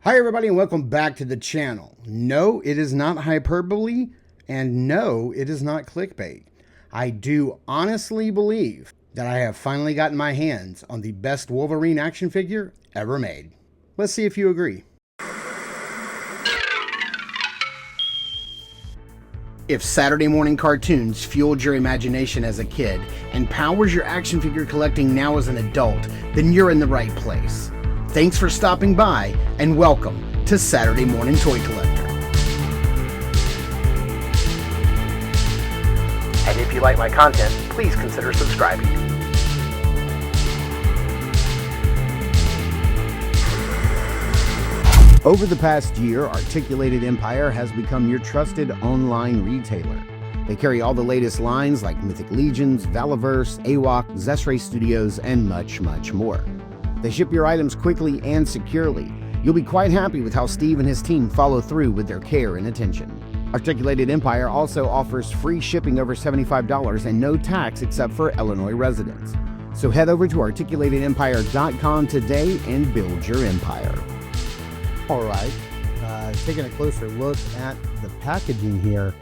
Hi, everybody, and welcome back to the channel. No, it is not hyperbole, and no, it is not clickbait. I do honestly believe that I have finally gotten my hands on the best Wolverine action figure ever made. Let's see if you agree. If Saturday morning cartoons fueled your imagination as a kid and powers your action figure collecting now as an adult, then you're in the right place. Thanks for stopping by, and welcome to Saturday Morning Toy Collector. And if you like my content, please consider subscribing. Over the past year, Articulated Empire has become your trusted online retailer. They carry all the latest lines like Mythic Legions, Valiverse, AWOC, Zesray Studios, and much, much more. They ship your items quickly and securely. You'll be quite happy with how Steve and his team follow through with their care and attention. Articulated Empire also offers free shipping over $75 and no tax except for Illinois residents. So head over to articulatedempire.com today and build your empire. All right, taking a closer look at the packaging here.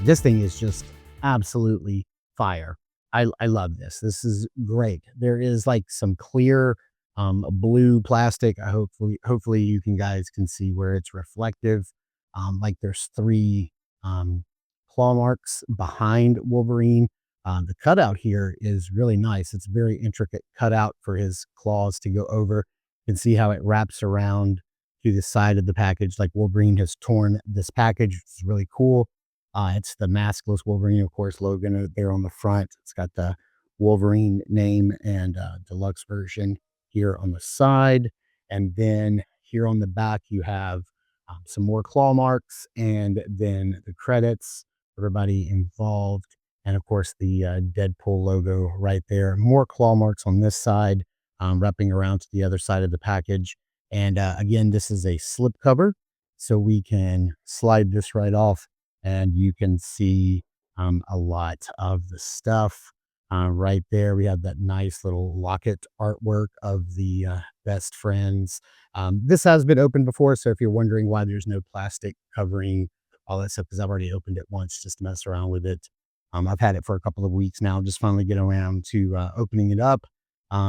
This thing is just absolutely fire. I love this. This is great. There is like some clear blue plastic. Hopefully you guys can see where it's reflective. Like there's three claw marks behind Wolverine. The cutout here is really nice. It's very intricate cutout for his claws to go over. You can see how it wraps around to the side of the package. Like Wolverine has torn this package, which is really cool. It's the maskless Wolverine, of course, Logan there on the front. It's got the Wolverine name and deluxe version here on the side. And then here on the back, you have some more claw marks and then the credits, everybody involved. And of course, the Deadpool logo right there. More claw marks on this side, wrapping around to the other side of the package. And again, this is a slip cover, so we can slide this right off and you can see a lot of the stuff right there. We have that nice little locket artwork of the best friends. This has been opened before, so if you're wondering why there's no plastic covering all that stuff, because I've already opened it once just to mess around with it. I've had it for a couple of weeks now, just finally getting around to opening it up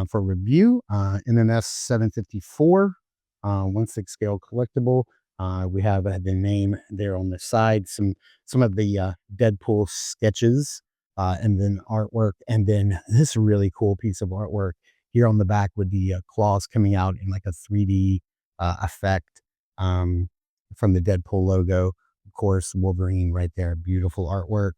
for review. NNS 754. 1/6 scale collectible. We have the name there on the side, some of the Deadpool sketches, and then artwork, and then this really cool piece of artwork here on the back with the claws coming out in like a 3D effect from the Deadpool logo. Of course, Wolverine right there, beautiful artwork.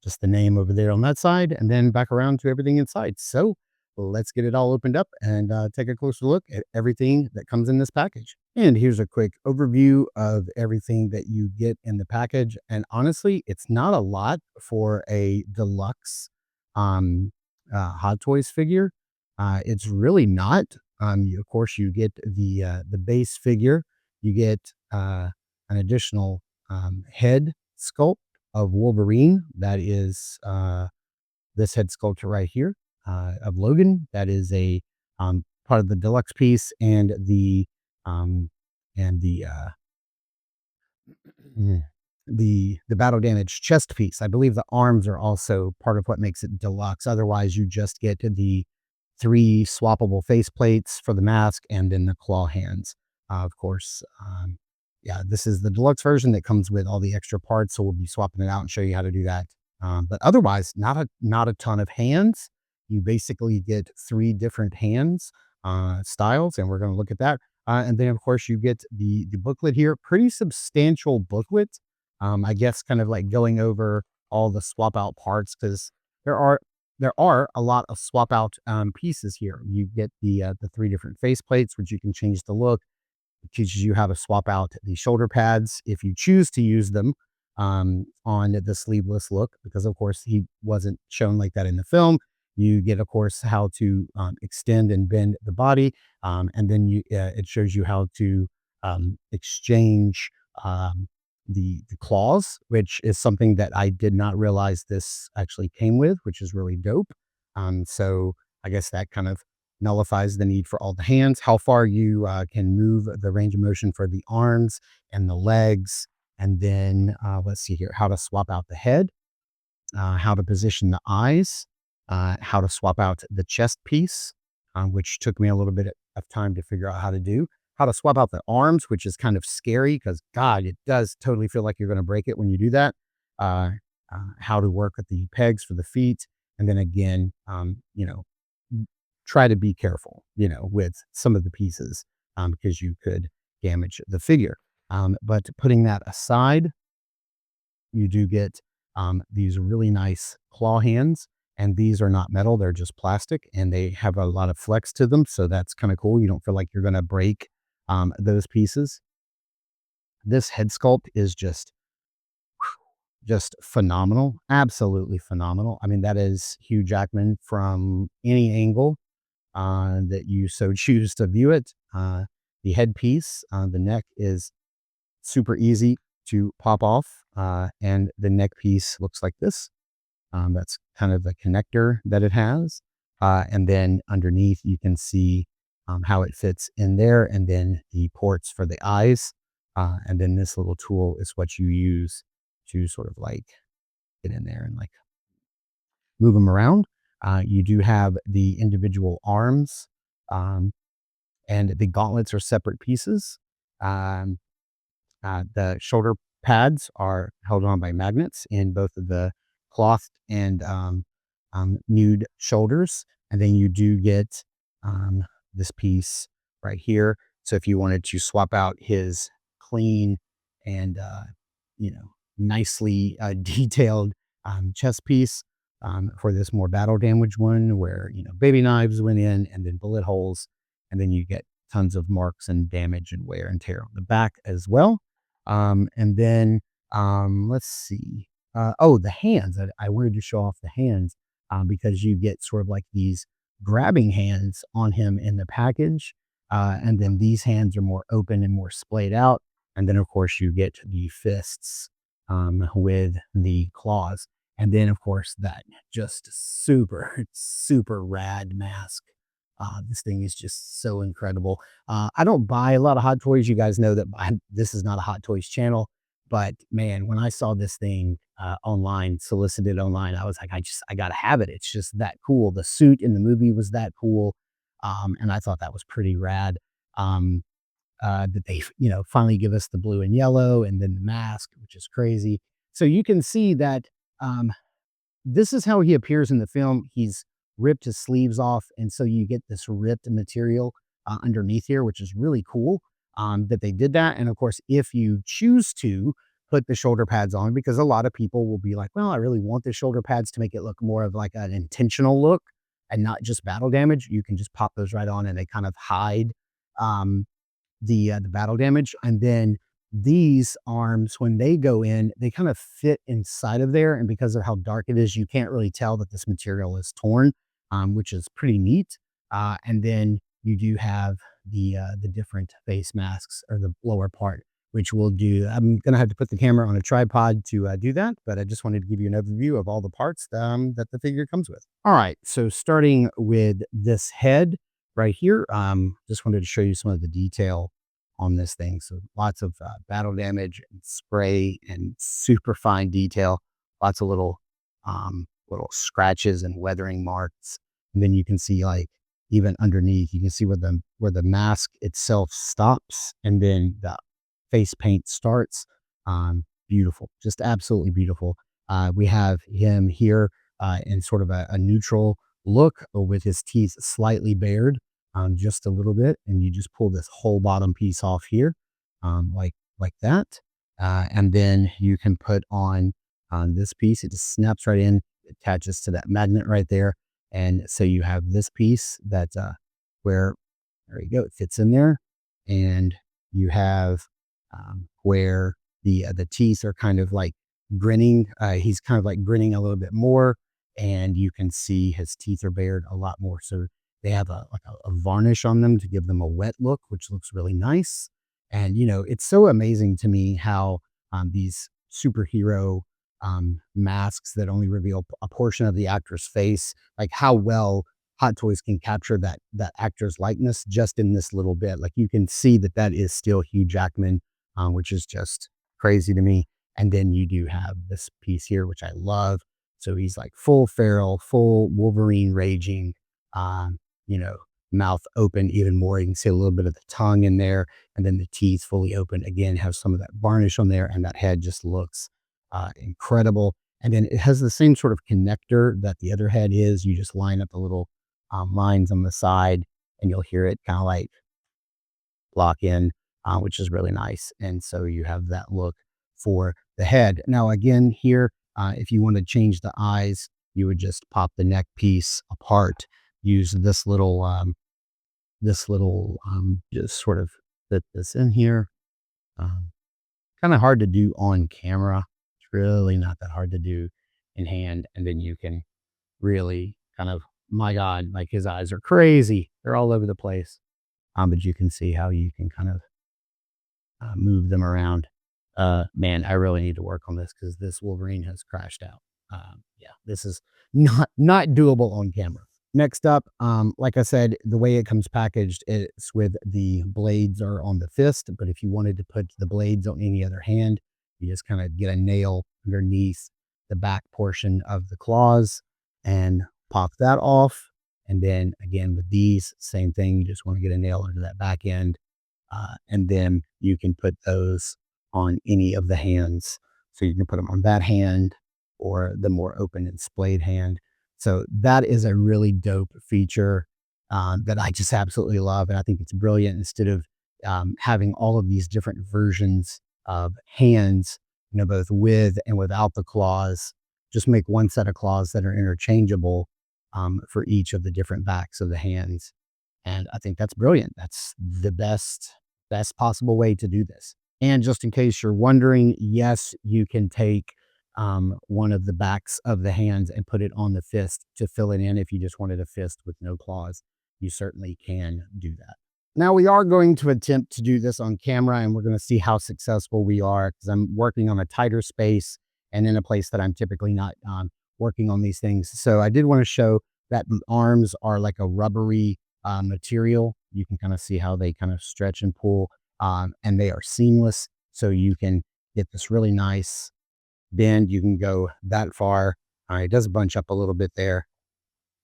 Just the name over there on that side, and then back around to everything inside. So let's get it all opened up and take a closer look at everything that comes in this package. And here's a quick overview of everything that you get in the package. And honestly, it's not a lot for a deluxe Hot Toys figure. It's really not. Of course, you get the base figure. You get an additional head sculpt of Wolverine. That is this head sculpture right here. Of Logan, that is a part of the deluxe piece, and the mm, the battle damage chest piece. I believe the arms are also part of what makes it deluxe. Otherwise, you just get the 3 swappable face plates for the mask and then the claw hands. Of course, yeah, this is the deluxe version that comes with all the extra parts, so we'll be swapping it out and show you how to do that. But otherwise, not a ton of hands. You basically get 3 different hands styles, and we're going to look at that. And then, of course, you get the booklet here. Pretty substantial booklet. I guess kind of like going over all the swap out parts, because there are a lot of swap out pieces here. You get the 3 different face plates, which you can change the look. It teaches you how to swap out the shoulder pads if you choose to use them on the sleeveless look, because of course he wasn't shown like that in the film. You get, of course, how to extend and bend the body, and then it shows you how to exchange the claws, which is something that I did not realize this actually came with, which is really dope. So I guess that kind of nullifies the need for all the hands, how far you can move the range of motion for the arms and the legs. And then let's see here, how to swap out the head, how to position the eyes, how to swap out the chest piece, which took me a little bit of time to figure out how to do, how to swap out the arms, which is kind of scary because, God, it does totally feel like you're going to break it when you do that. Uh, how to work with the pegs for the feet. And then again, try to be careful, with some of the pieces because you could damage the figure. But putting that aside, you do get these really nice claw hands, and these are not metal, they're just plastic, and they have a lot of flex to them. So that's kind of cool. You don't feel like you're going to break those pieces. This head sculpt is just phenomenal, absolutely phenomenal. I mean, that is Hugh Jackman from any angle that you so choose to view it. The headpiece, the neck is super easy to pop off, and the neck piece looks like this. That's kind of the connector that it has. And then underneath, you can see how it fits in there, and then the ports for the eyes. And then this little tool is what you use to sort of like get in there and like move them around. You do have the individual arms, um, and the gauntlets are separate pieces. Um, the shoulder pads are held on by magnets in both of the cloth and nude shoulders. And then you do get this piece right here. So if you wanted to swap out his clean and, nicely detailed chest piece for this more battle damage one where, baby knives went in and then bullet holes, and then you get tons of marks and damage and wear and tear on the back as well. And then let's see. Oh, the hands. I wanted to show off the hands because you get sort of like these grabbing hands on him in the package. And then these hands are more open and more splayed out. And then, of course, you get the fists with the claws. And then, of course, that just super, super rad mask. This thing is just so incredible. I don't buy a lot of Hot Toys. You guys know that this is not a Hot Toys channel. But man, when I saw this thing online, solicited online, I was like, I got to have it. It's just that cool. The suit in the movie was that cool. And I thought that was pretty rad. That they, finally give us the blue and yellow and then the mask, which is crazy. So you can see that um, this is how he appears in the film. He's ripped his sleeves off, and so you get this ripped material underneath here, which is really cool that they did that. And of course, if you choose to put the shoulder pads on, because a lot of people will be like, well, I really want the shoulder pads to make it look more of like an intentional look and not just battle damage. You can just pop those right on, and they kind of hide um, the battle damage. And then these arms, when they go in, they kind of fit inside of there. And because of how dark it is, you can't really tell that this material is torn, which is pretty neat. And then you do have the different face masks, or the lower part, which we'll do. I'm gonna have to put the camera on a tripod to do that, but I just wanted to give you an overview of all the parts that the figure comes with. All right, so starting with this head right here, just wanted to show you some of the detail on this thing. So lots of battle damage and spray and super fine detail, lots of little scratches and weathering marks. And then you can see, like, even underneath, you can see where the mask itself stops and then the face paint starts. Beautiful, just absolutely beautiful. We have him here in sort of a neutral look with his teeth slightly bared, just a little bit, and you just pull this whole bottom piece off here, like that, and then you can put on this piece. It just snaps right in, attaches to that magnet right there, and so you have this piece that where there you go, it fits in there, and you have where the teeth are kind of like grinning. He's kind of like grinning a little bit more, and you can see his teeth are bared a lot more. So they have a varnish on them to give them a wet look, which looks really nice. And it's so amazing to me how these superhero masks that only reveal a portion of the actor's face, like how well Hot Toys can capture that actor's likeness just in this little bit. Like, you can see that that is still Hugh Jackman, which is just crazy to me. And then you do have this piece here, which I love. So he's like full feral, full Wolverine raging, um, you know, mouth open even more. You can see a little bit of the tongue in there, and then the teeth fully open. Again, have some of that varnish on there, and that head just looks incredible. And then it has the same sort of connector that the other head is. You just line up the little lines on the side, and you'll hear it kind of like lock in, which is really nice. And so you have that look for the head. Now, again, here, if you want to change the eyes, you would just pop the neck piece apart, use just sort of fit this in here. Um, Kind of hard to do on camera. It's really not that hard to do in hand. And then you can really kind of, my God, like his eyes are crazy. They're all over the place. But you can see how you can kind of move them around. Man, I really need to work on this because this Wolverine has crashed out. Yeah, this is not doable on camera. Next up, like I said, the way it comes packaged, it's with the blades are on the fist. But if you wanted to put the blades on any other hand, you just kind of get a nail underneath the back portion of the claws and pop that off. And then again, with these, same thing. You just want to get a nail under that back end, and then you can put those on any of the hands. So you can put them on that hand or the more open and splayed hand. So that is a really dope feature that I just absolutely love. And I think it's brilliant. Instead of having all of these different versions of hands, both with and without the claws, just make one set of claws that are interchangeable for each of the different backs of the hands. And I think that's brilliant. That's the best possible way to do this. And just in case you're wondering, yes, you can take one of the backs of the hands and put it on the fist to fill it in. If you just wanted a fist with no claws, you certainly can do that. Now, we are going to attempt to do this on camera, and we're going to see how successful we are, because I'm working on a tighter space and in a place that I'm typically not working on these things. So I did want to show that the arms are like a rubbery material. You can kind of see how they kind of stretch and pull, and they are seamless. So you can get this really nice bend. You can go that far. It does bunch up a little bit there,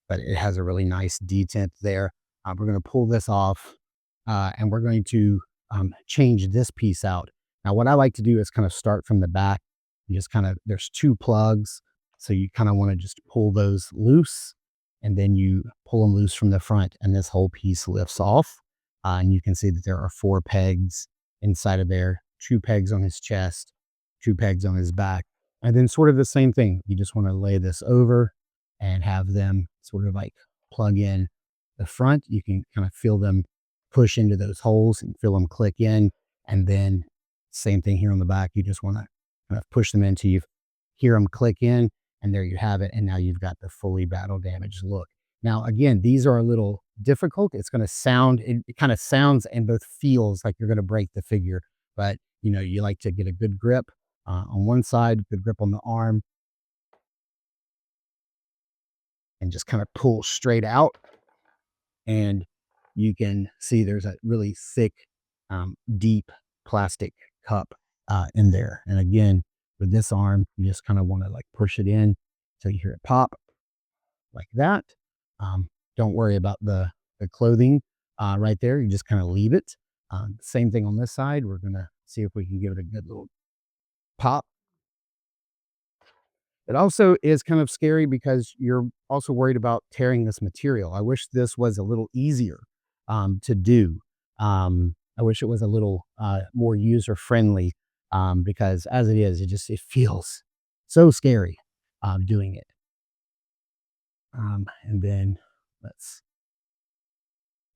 but it has a really nice detent there. We're going to pull this off, and we're going to change this piece out. Now, what I like to do is kind of start from the back. You just kind of, there's two plugs. So you kind of want to just pull those loose, and then you pull them loose from the front, and this whole piece lifts off. And you can see that there are 4 pegs inside of there, 2 pegs on his chest, 2 pegs on his back. And then sort of the same thing. You just want to lay this over and have them sort of like plug in the front. You can kind of feel them push into those holes and feel them click in. And then same thing here on the back. You just want to kind of push them into you, hear them click in, and there you have it. And now you've got the fully battle damaged look. Now, again, these are a little difficult. It's going to sound, it kind of sounds and both feels like you're going to break the figure, but you like to get a good grip on one side, good grip on the arm, and just kind of pull straight out. And you can see there's a really thick, deep plastic cup in there. And again, with this arm, you just kind of want to like push it in till you hear it pop like that. Don't worry about the clothing right there. You just kind of leave it. Same thing on this side. We're going to see if we can give it a good little pop. It also is kind of scary because you're also worried about tearing this material. I wish this was a little easier to do. I wish it was a little more user friendly, because as it is, it feels so scary doing it. And then let's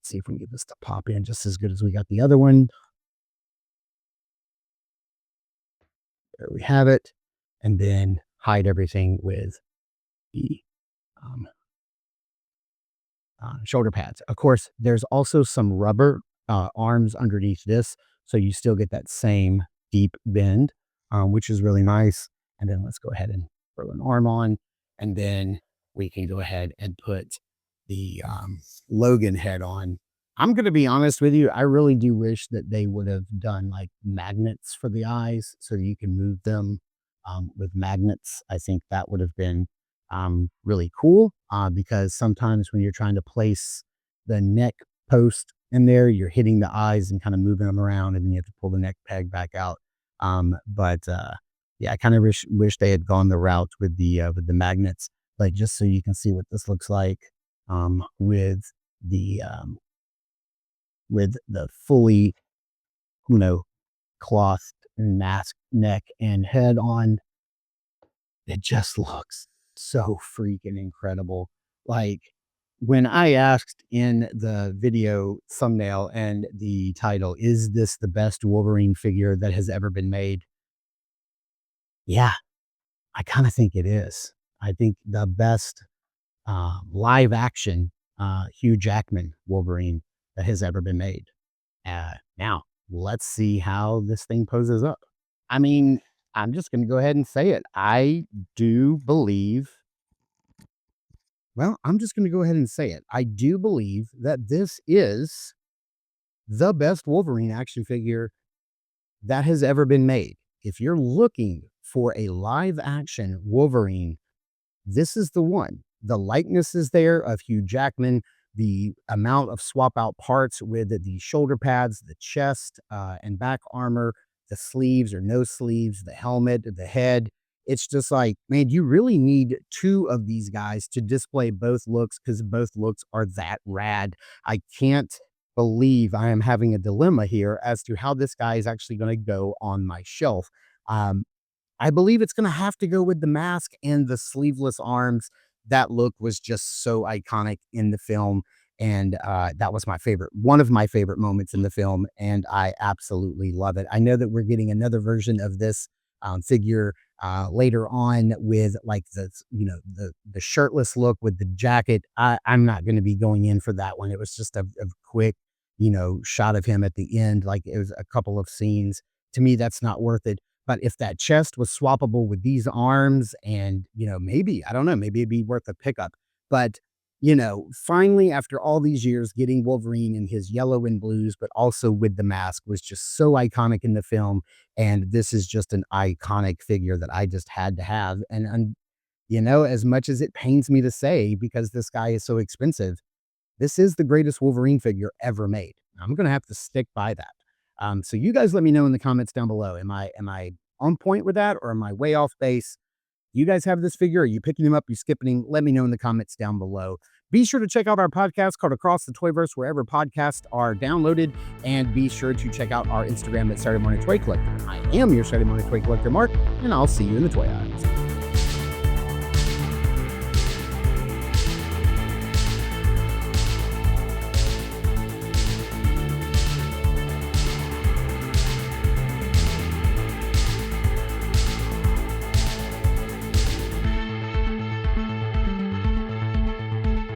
see if we can get this to pop in just as good as we got the other one. There we have it. And then hide everything with the um, shoulder pads. Of course, there's also some rubber arms underneath this, so you still get that same deep bend, which is really nice. And then let's go ahead and throw an arm on, and then we can go ahead and put the Logan head on. I'm going to be honest with you. I really do wish that they would have done like magnets for the eyes so you can move them with magnets. I think that would have been really cool because sometimes when you're trying to place the neck post in there, you're hitting the eyes and kind of moving them around, and then you have to pull the neck peg back out. But yeah, I kind of wish they had gone the route with the magnets, like just so you can see what this looks like with the fully, you know, cloth and mask neck and head on. It just looks so freaking incredible. Like when I asked in the video thumbnail and the title, is this the best Wolverine figure that has ever been made? Yeah, I kind of think it is. I think the best live action Hugh Jackman Wolverine that has ever been made. Now, let's see how this thing poses up. I mean, I'm just going to go ahead and say it. I do believe, well, I'm just going to go ahead and say it. I do believe that this is the best Wolverine action figure that has ever been made. If you're looking for a live action Wolverine, this is the one. The likeness is there of Hugh Jackman, the amount of swap out parts with the shoulder pads, the chest and back armor, the sleeves or no sleeves, the helmet, the head. It's just like, man, you really need two of these guys to display both looks because both looks are that rad. I can't believe I am having a dilemma here as to how this guy is actually going to go on my shelf. Um, I believe it's gonna have to go with the mask and the sleeveless arms. That look was just so iconic in the film, and, that was my favorite one of my favorite moments in the film, and I absolutely love it. I know that we're getting another version of this, figure, later on with, like, the shirtless look with the jacket. I'm not gonna be going in for that one. It was just a quick, shot of him at the end, like, it was a couple of scenes. To me, that's not worth it. But if that chest was swappable with these arms and, maybe, I don't know, maybe it'd be worth a pickup. But, finally, after all these years, getting Wolverine in his yellow and blues, but also with the mask was just so iconic in the film. And this is just an iconic figure that I just had to have. And as much as it pains me to say, because this guy is so expensive, this is the greatest Wolverine figure ever made. I'm gonna have to stick by that. So you guys let me know in the comments down below. Am I on point with that, or am I way off base? You guys have this figure? Are you picking him up? You skipping him? Let me know in the comments down below. Be sure to check out our podcast called Across the Toyverse wherever podcasts are downloaded, and be sure to check out our Instagram at Saturday Morning Toy Collector. I am your Saturday Morning Toy Collector, Mark, and I'll see you in the toy aisles.